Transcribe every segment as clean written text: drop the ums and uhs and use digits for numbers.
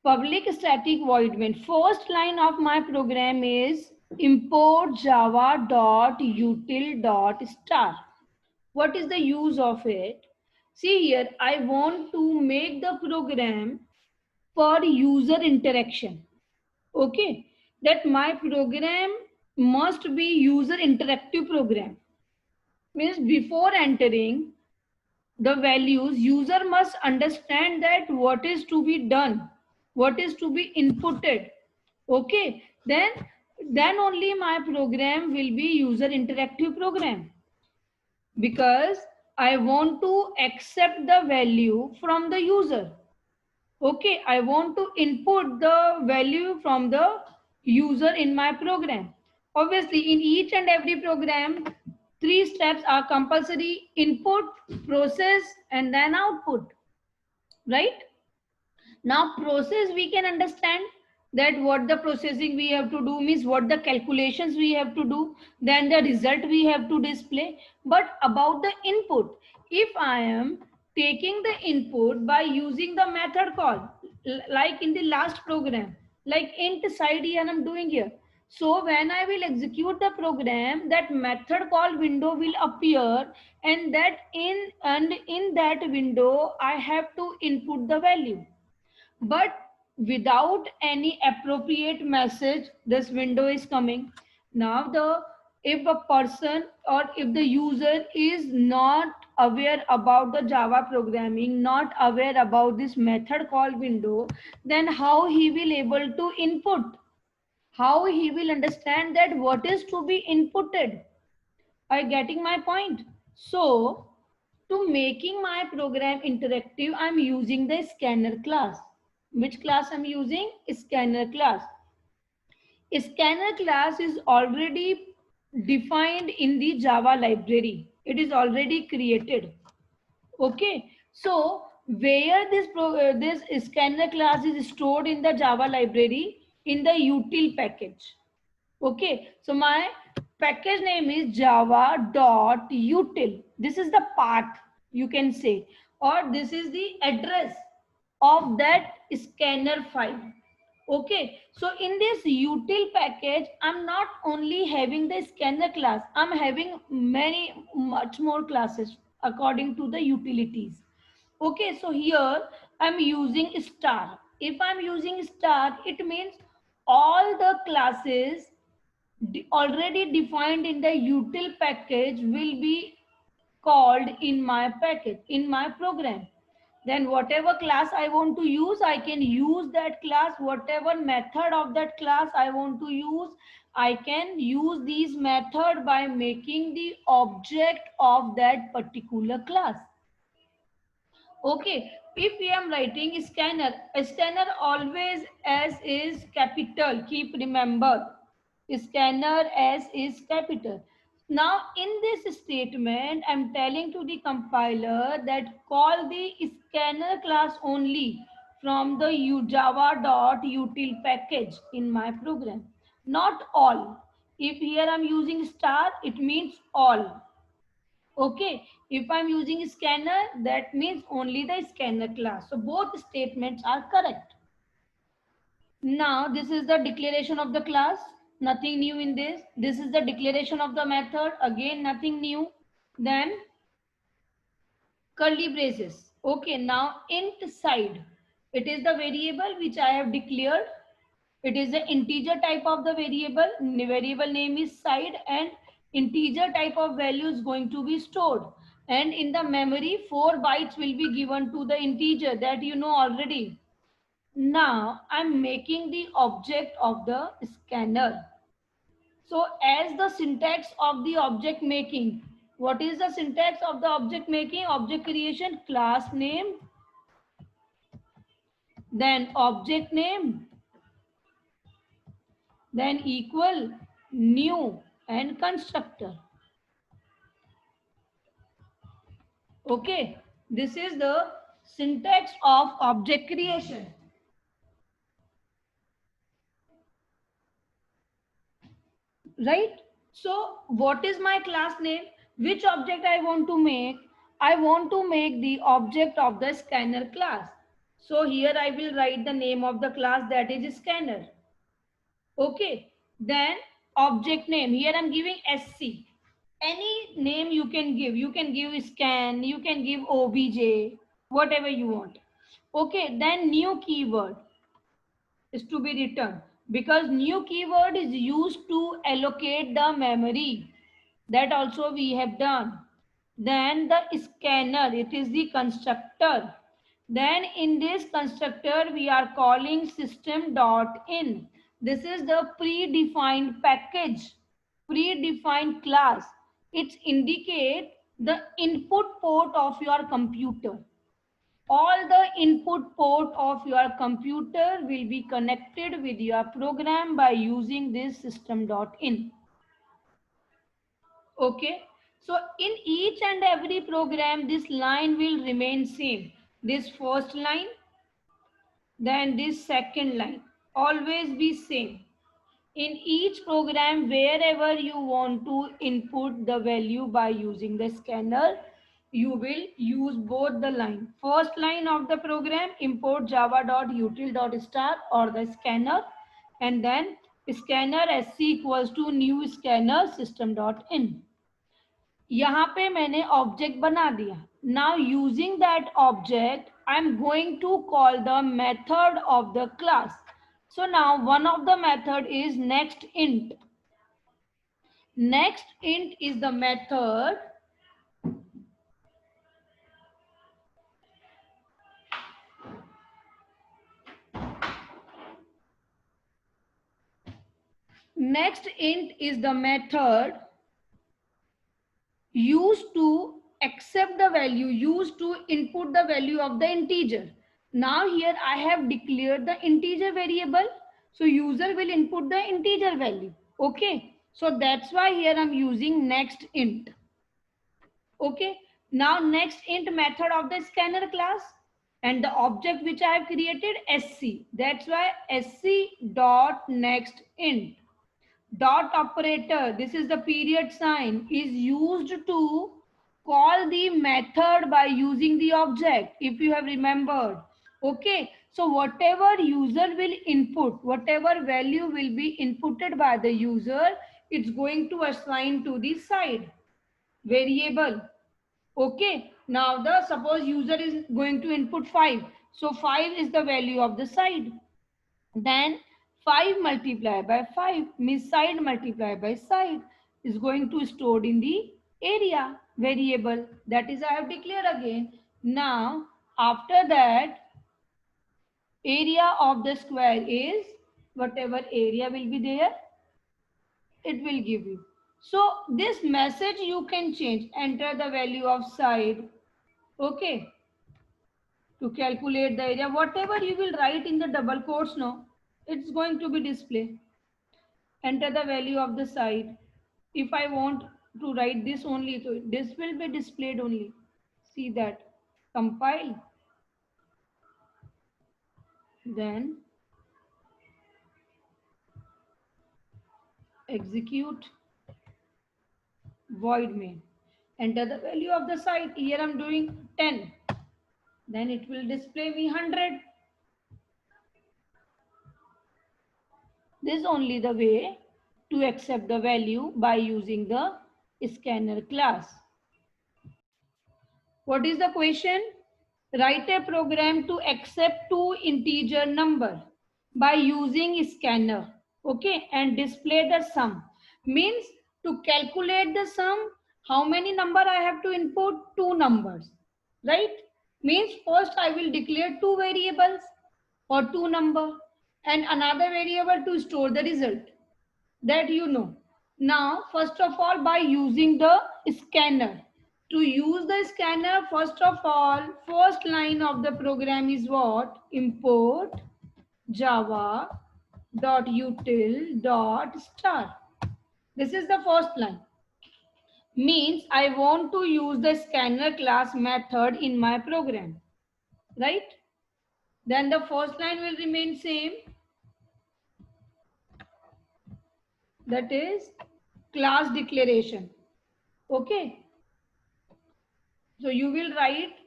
public static void main. First line of my program is import java.util.star. What is the use of it? See here, I want to make the program for user interaction. Okay, that my program must be user interactive program. Means before entering the values, user must understand that what is to be done, what is to be inputted. Okay, then only my program will be user interactive program, because I want to accept the value from the user. Okay, I want to input the value from the user in my program. Obviously, in each and every program, three steps are compulsory: input, process, and then output. Right? Now, process we can understand that what the processing we have to do means what the calculations we have to do, then the result we have to display. But about the input, if I am taking the input by using the method call, like in the last program, like int side here I'm doing here. So when I will execute the program, that method call window will appear, and in that window I have to input the value. But without any appropriate message, this window is coming. Now the if a person or if the user is not aware about the Java programming, not aware about this method call window, then how he will able to input, how he will understand that what is to be inputted. Are you getting my point? So to making my program interactive, I'm using the scanner class. Which class I'm using? Scanner class. Scanner class is already defined in the Java library. It is already created. Okay. So where this scanner class is stored in the Java library? In the util package. Okay, so my package name is java.util. This is the path, you can say, or this is the address of that scanner file. Okay, so in this util package, I'm not only having the scanner class, I'm having much more classes according to the utilities. Okay, so here I'm using star. If I'm using star, it means all the classes already defined in the util package will be called in my package, in my program. Then whatever class I want to use, I can use that class. Whatever method of that class I want to use, I can use these method by making the object of that particular class. Okay, if we am writing scanner, a scanner always S is capital. Keep remember, scanner S is capital. Now in this statement, I'm telling to the compiler that call the scanner class only from the java.util package in my program, not all. If here I'm using star, it means all. Okay, if I'm using scanner, that means only the scanner class. So both statements are correct. Now this is the declaration of the class. Nothing new in this. This is the declaration of the method. Again, nothing new. Then curly braces. Okay, now int side. It is the variable which I have declared. It is the integer type of the variable. Variable name is side, and integer type of value is going to be stored. And in the memory, 4 bytes will be given to the integer, that you know already. Now I'm making the object of the scanner. So as the syntax of the object making, what is the syntax of the object making? Object creation, class name, then object name, then equal new and constructor. Okay, this is the syntax of object creation. Right? So what is my class name? Which object I want to make? I want to make the object of the scanner class. So here I will write the name of the class, that is scanner. Okay. Then object name. Here I'm giving SC. Any name you can give. You can give scan, you can give OBJ, whatever you want. Okay. Then new keyword is to be written, because new keyword is used to allocate the memory. That also we have done. Then the scanner, it is the constructor. Then in this constructor we are calling system.in. This is the predefined package, predefined class. It indicates the input port of your computer. All the input port of your computer will be connected with your program by using this system.in. Okay. So in each and every program, this line will remain same. This first line, then this second line, always be same. In each program, wherever you want to input the value by using the scanner, you will use both the line. First line of the program, import java.util.star or the scanner, and then scanner sc equals to new scanner system.in. यहाँ पे मैंने object बना दिया. Now using that object I am going to call the method of the class. So now one of the method is next int. Next int is the method used to accept the value, used to input the value of the integer. Now here I have declared the integer variable, so user will input the integer value. Okay, so that's why here I'm using next int. Okay, now next int method of the scanner class, and the object which I have created sc, that's why sc dot next int. Dot operator, this is the period sign, is used to call the method by using the object, if you have remembered. Okay, so whatever user will input, whatever value will be inputted by the user, it's going to assign to the side variable. Okay, now the suppose user is going to input 5, so 5 is the value of the side. Then 5 multiplied by 5 means side multiplied by side is going to stored in the area variable, that is I have declared again. Now after that, area of the square is whatever area will be there, it will give you. So this message you can change, enter the value of side. Okay, to calculate the area, whatever you will write in the double quotes now, it's going to be displayed. Enter the value of the side. If I want to write this only, so this will be displayed only. See that. Compile. Then execute. Void main. Enter the value of the side. Here I'm doing 10. Then it will display me 100. This is only the way to accept the value by using the scanner class. What is the question? Write a program to accept two integer number by using scanner. Okay, and display the sum. Means to calculate the sum, how many number I have to input? Two numbers. Right? Means first I will declare two variables or two number and another variable to store the result. That you know. Now, first of all, by using the scanner. To use the scanner, first of all, first line of the program is what? Import java.util.star. This is the first line. Means I want to use the scanner class method in my program. Right? Then the first line will remain same. That is class declaration. Okay. So you will write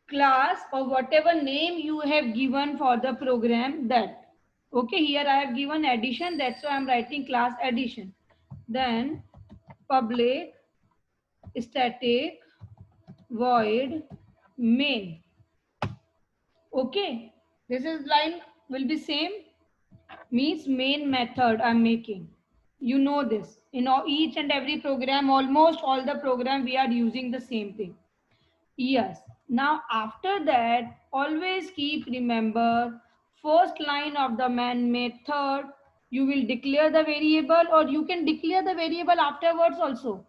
class or whatever name you have given for the program, that. Okay, here I have given addition, that's why I'm writing class addition. Then public static void main. Okay, this is line will be same, means main method I'm making. You know this. In each and every program, almost all the program, we are using the same thing. Yes. Now after that, always keep remember first line of the main method. You will declare the variable, or you can declare the variable afterwards also.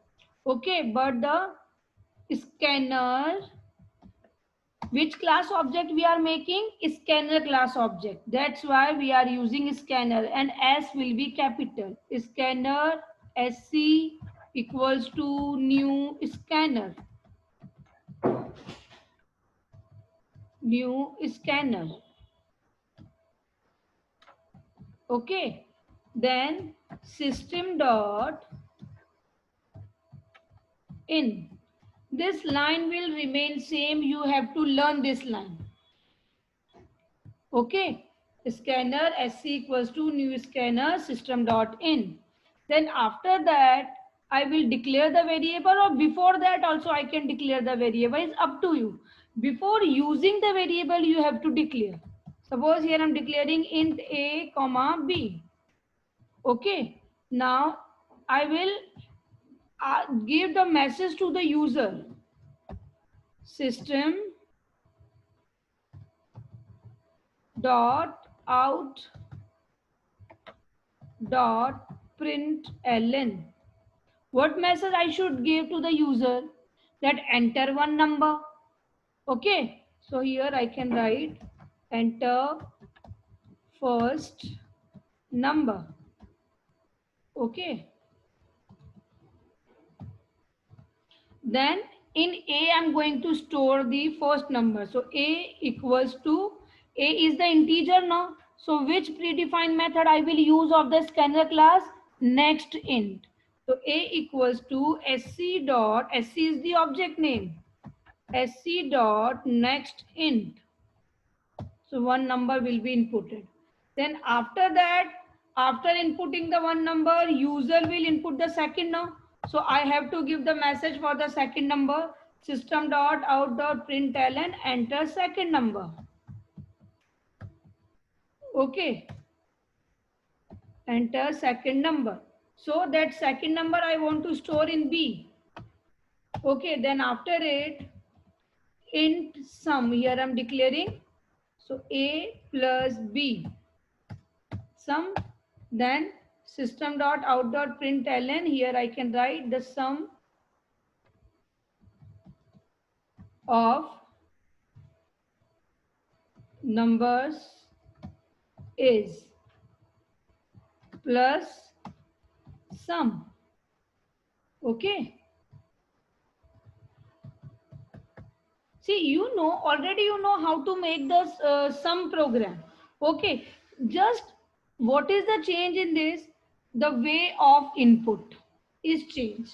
Okay, but the scanner, which class object we are making? Scanner class object. That's why we are using scanner, and S will be capital. Scanner SC equals to new scanner. New scanner. Okay. Then system dot in. This line will remain same. You have to learn this line. Okay, scanner SC equals to new scanner system dot in. Then after that, I will declare the variable, or before that also I can declare the variable. It's up to you. Before using the variable, you have to declare. Suppose here I'm declaring int a comma b. Okay, now I will give the message to the user. System dot out dot println. What message I should give to the user? That enter one number. Okay, so here I can write enter first number. Okay, then in a I'm going to store the first number. So a equals to, a is the integer now. So which predefined method I will use of the scanner class? Next int. So a equals to sc dot, sc is the object name, sc dot next int. So one number will be inputted. Then after that, after inputting the one number, user will input the second now. So I have to give the message for the second number. System dot out dot println enter second number. Okay, enter second number. So that second number I want to store in B. Okay, then after it, int sum, here I'm declaring. So A plus B sum. Then system dot out dot println, here I can write the sum of numbers is plus sum. Okay, see, you know already, you know how to make the sum program. Okay, just what is the change in this? The way of input is changed.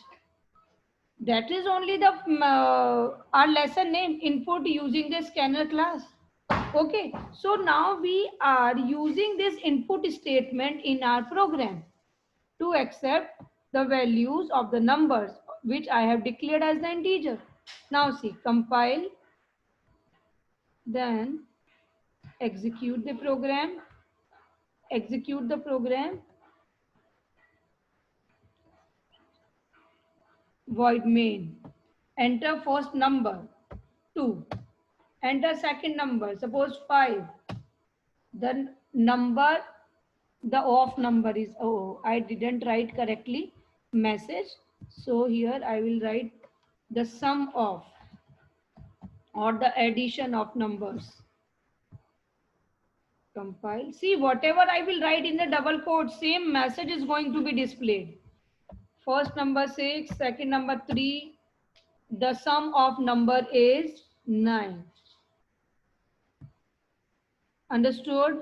That is only the our lesson name, input using the scanner class. Okay, so now we are using this input statement in our program to accept the values of the numbers which I have declared as the integer. Now see, compile, then execute the program, void main, enter first number 2, enter second number, suppose 5, the number, the off number is, oh, I didn't write correctly message. So here I will write the sum of, or the addition of numbers. Compile. See, whatever I will write in the double quote, same message is going to be displayed. First number 6, second number 3, the sum of number is 9. Understood?